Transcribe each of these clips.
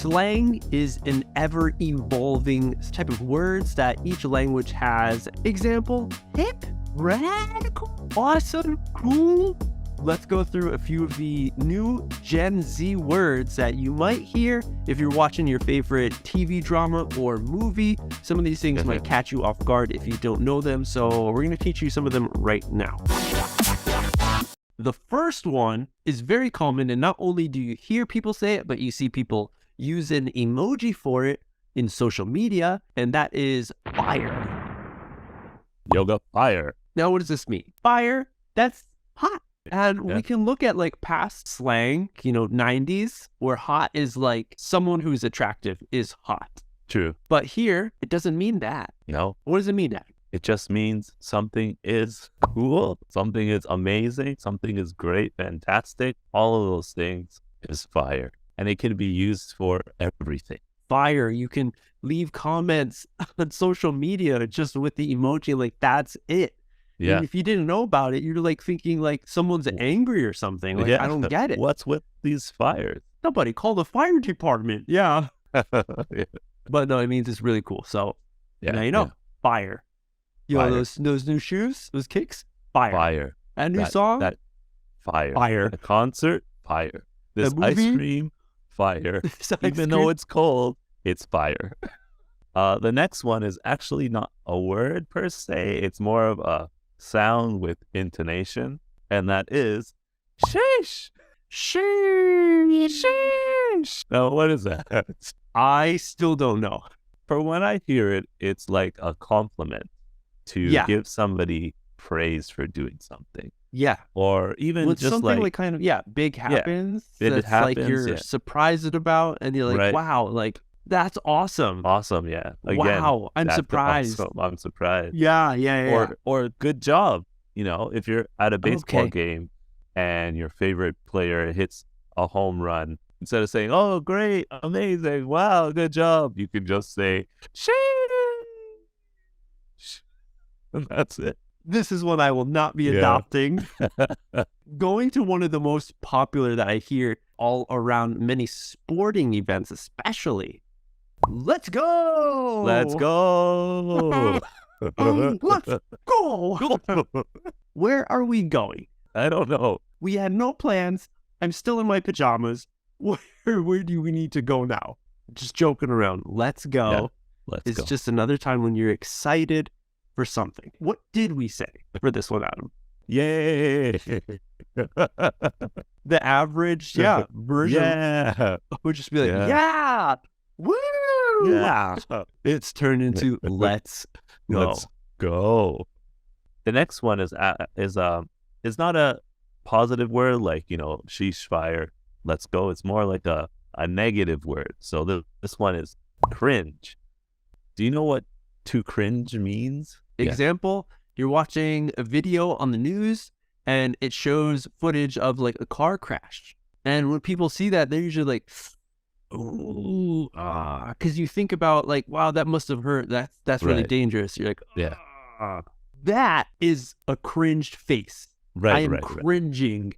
Slang is an ever-evolving type of words that each language has. Example, hip, radical, awesome, cool. Let's go through a few of the new Gen Z words that you might hear if you're watching your favorite TV drama or movie. Some of these things might catch you off guard if you don't know them, so we're going to teach you some of them right now. The first one is very common, and not only do you hear people say it, but you see people use an emoji for it in social media, and that is fire. Yoga fire. Now, what does this mean? Fire, that's hot. And we can look at like past slang, 90s, where hot is like someone who's attractive is hot. True. But here, it doesn't mean that. No. What does it mean, Dad? It just means something is cool, something is amazing, something is great, fantastic. All of those things is fire. And it can be used for everything. Fire. You can leave comments on social media just with the emoji, like that's it. Yeah. And if you didn't know about it, you're like thinking like someone's angry or something. Like, I don't get it. What's with these fires? Somebody call the fire department. Yeah. Yeah. But no, it means it's really cool. So now you know. Fire. Fire. Those new shoes, those kicks, fire. Fire. That new song, fire. Fire. The concert, fire. This ice cream, fire. Even though it's cold, it's fire. The next one is actually not a word per se. It's more of a sound with intonation, and that is sheesh. Sheesh. Sheesh. Now, what is that? I still don't know. For when I hear it, it's like a compliment to give somebody praise for doing something. Yeah. Or even when just something like kind of, big happens. It happens, like you're surprised about, and you're like, wow, like that's awesome. Awesome, yeah. Again, wow, I'm surprised. Awesome. I'm surprised. Yeah. Or good job. If you're at a baseball game and your favorite player hits a home run, instead of saying, oh, great, amazing, wow, good job, you can just say, sheesh. And that's it. This is one I will not be adopting. Going to one of the most popular that I hear all around many sporting events, especially. Let's go! Let's go! Let's go! Where are we going? I don't know. We had no plans. I'm still in my pajamas. Where do we need to go now? Just joking around. Let's go. Yeah, let's it's go. just another time when you're excited for something. What did we say for this one, Adam? Yay! The average, version would just be like, yeah, woo! Yeah. It's turned into let's go. Let's go. The next one is not a positive word like, sheesh, fire, let's go. It's more like a negative word. So this one is cringe. Do you know what to cringe means? Example, you're watching a video on the news and it shows footage of like a car crash. And when people see that, they're usually like, ooh, because you think about like, wow, that must have hurt. That's really dangerous. You're like, that is a cringed face. I am cringing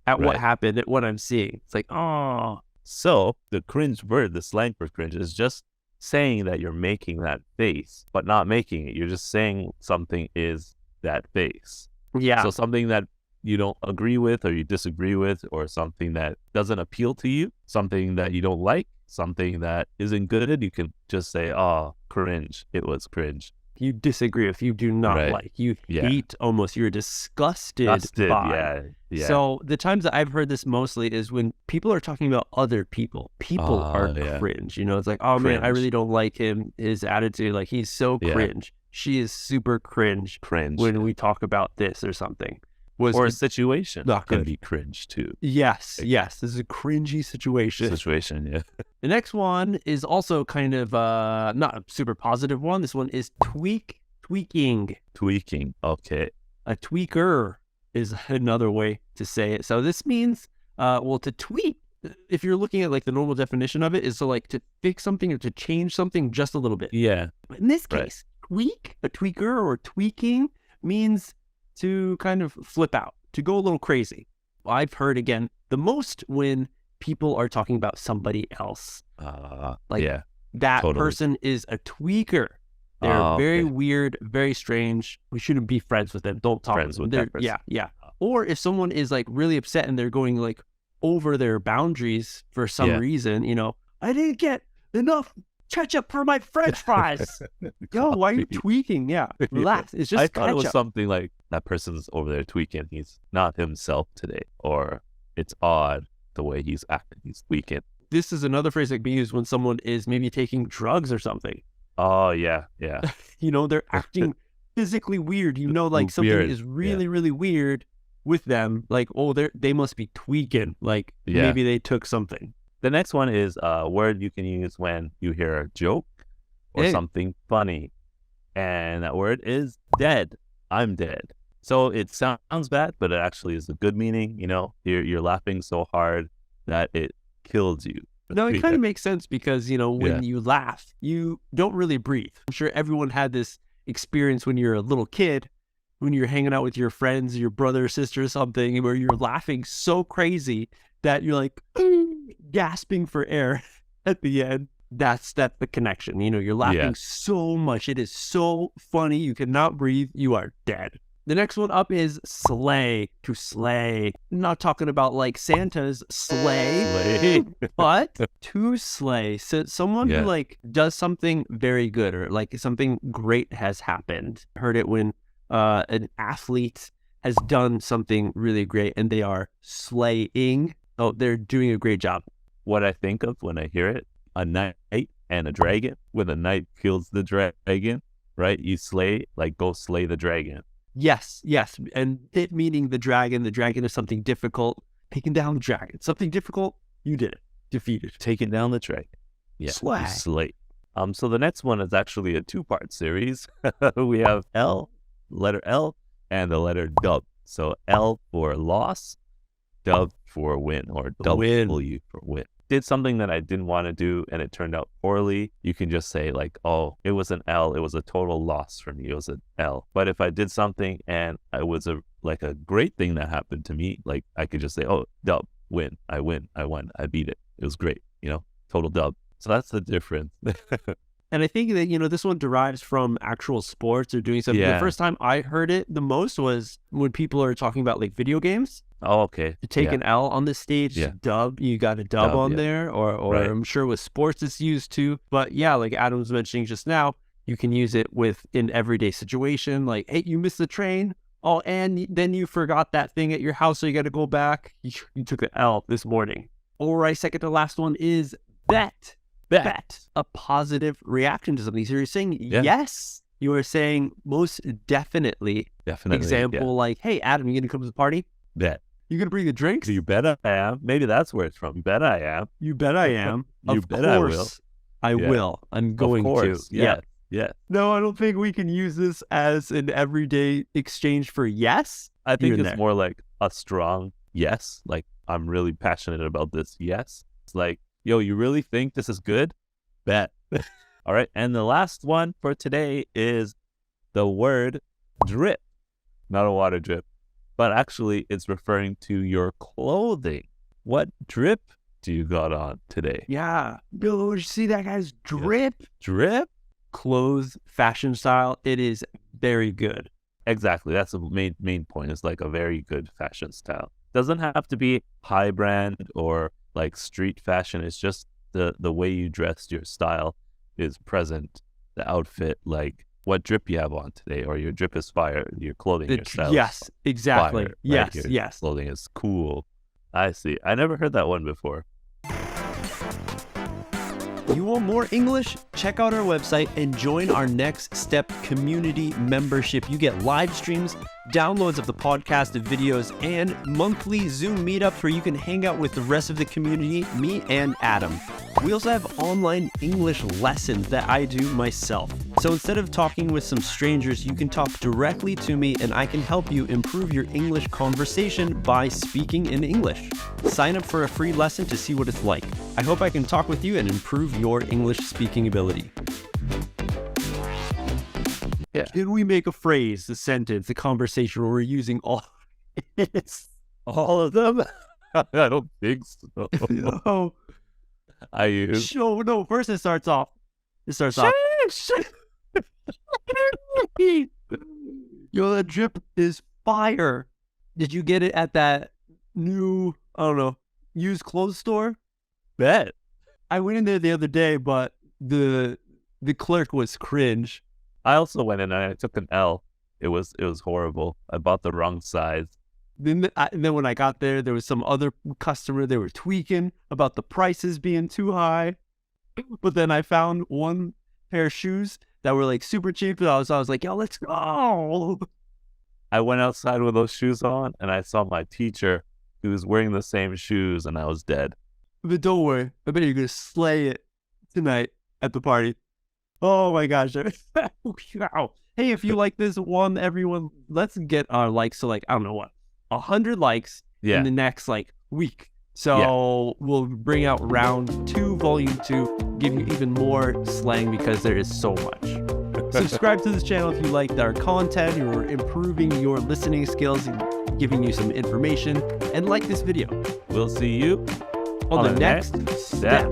at what happened, at what I'm seeing. It's like, oh. So the cringe word, the slang for cringe, is just saying that you're making that face, but not making it. You're just saying something is that face. Yeah. So something that you don't agree with or you disagree with, or something that doesn't appeal to you, something that you don't like, something that isn't good, you can just say, oh, cringe. It was cringe. You disagree with, you do not like, you hate almost, you're disgusted by. Yeah. So the times that I've heard this mostly is when people are talking about other people. People are cringe. It's like, oh man, I really don't like him, his attitude, like he's so cringe. She is super cringe when we talk about this or something. Or a situation can be cringe too. Yes. This is a cringy situation. The next one is also kind of not a super positive one. This one is tweaking. Tweaking, okay. A tweaker is another way to say it. So this means, to tweak, if you're looking at like the normal definition of it, is to like to fix something or to change something just a little bit. Yeah. But in this case, a tweaker or tweaking means to kind of flip out, to go a little crazy. I've heard, again, the most when people are talking about somebody else. Like yeah, that totally. person is a tweaker. They're very weird, very strange. We shouldn't be friends with them. Don't talk Friends with them. with that person. Yeah. Or if someone is like really upset and they're going like over their boundaries for some reason, you know, I didn't get enough ketchup for my French fries. Yo, why are you tweaking? Yeah, relax. It's just I thought ketchup. it was something like that person's over there tweaking. He's not himself today, or it's odd the way he's acting. He's tweaking. This is another phrase that can be used when someone is maybe taking drugs or something. Oh, yeah. You know, they're acting physically weird. You know, like something is really, really weird with them. Like, oh, they must be tweaking. Like maybe they took something. The next one is a word you can use when you hear a joke or something funny. And that word is dead. I'm dead. So it sounds bad, but it actually is a good meaning. You know, you're laughing so hard that it killed you. No, it kind of makes sense because, you know, when you laugh, you don't really breathe. I'm sure everyone had this experience when you're a little kid, when you're hanging out with your friends, your brother or sister or something, where you're laughing so crazy that you're like gasping for air at the end. That's the connection. You know, you're laughing so much. It is so funny. You cannot breathe. You are dead. The next one up is slay, to slay. I'm not talking about like Santa's sleigh, but to slay. So someone who like does something very good or like something great has happened. Heard it when an athlete has done something really great and they are slaying. Oh, they're doing a great job. What I think of when I hear it, a knight and a dragon. When the knight kills the dragon, right? You slay, like go slay the dragon. Yes. And it meaning the dragon is something difficult. Taking down the dragon. Something difficult, you did it. Defeated. Taking down the dragon. Yeah. Slay. Slay. So the next one is actually a 2-part series. We have letter L, and the letter dub. So L for loss, dub for win, or W for win. Did something that I didn't want to do and it turned out poorly, you can just say like, oh, it was an L. It was a total loss for me. It was an L. But if I did something and it was a great thing that happened to me, like I could just say, oh, dub, win, I won, I beat it. It was great, you know, total dub. So that's the difference. And I think that, you know, this one derives from actual sports or doing something. The first time I heard it the most was when people are talking about like video games. Oh, okay. To take an L on the stage, dub, you got a dub on there, or I'm sure with sports it's used too. But yeah, like Adam was mentioning just now, you can use it with an everyday situation, like, hey, you missed the train. Oh, and then you forgot that thing at your house, so you got to go back. You took an L this morning. All right, second to last one is bet. A positive reaction to something. So you're saying yes. You are saying most definitely. Example, like, hey, Adam, you gonna come to the party? Bet. You gonna bring the drinks? You bet I am. Maybe that's where it's from. You bet I am. You bet I am. You bet I will. I will. I'm going to. Yeah. No, I don't think we can use this as an everyday exchange for yes. I think it's more like a strong yes. Like, I'm really passionate about this. Yes. It's like, yo, you really think this is good? Bet. All right. And the last one for today is the word drip. Not a water drip, but actually it's referring to your clothing. What drip do you got on today? Yeah. Yo, did you see that guy's drip? Yeah. Drip? Clothes, fashion style. It is very good. Exactly. That's the main point. It's like a very good fashion style. Doesn't have to be high brand or like street fashion. It's just the way you dress, your style is present. The outfit, like what drip you have on today, or your drip is fire. Your clothing, your style. Yes, exactly. Fire, yes, right? yes. Clothing is cool. I see. I never heard that one before. You want more English? Check out our website and join our Next Step community membership. You get live streams, downloads of the podcast, videos, and monthly Zoom meetups where you can hang out with the rest of the community, me and Adam. We also have online English lessons that I do myself. So instead of talking with some strangers, you can talk directly to me and I can help you improve your English conversation by speaking in English. Sign up for a free lesson to see what it's like. I hope I can talk with you and improve your English speaking ability. Yeah. Can we make a phrase, a sentence, a conversation where we're using all all of them? I don't think so. No. I use. No, first it starts off. Yo, that drip is fire. Did you get it at that new, I don't know, used clothes store? Bet. I went in there the other day, but the clerk was cringe. I also went in and I took an L. It was horrible. I bought the wrong size. Then when I got there, there was some other customer. They were tweaking about the prices being too high. But then I found one pair of shoes that were like super cheap. And I was like, yo, let's go. I went outside with those shoes on and I saw my teacher who was wearing the same shoes and I was dead. But don't worry. I bet you're going to slay it tonight at the party. Oh my gosh. Wow. Hey, if you like this one, everyone, let's get our likes to like, I don't know what, 100 likes in the next like week. So we'll bring out round 2, volume 2, give you even more slang because there is so much. Subscribe to this channel if you liked our content, you're improving your listening skills and giving you some information, and like this video. We'll see you on the next step.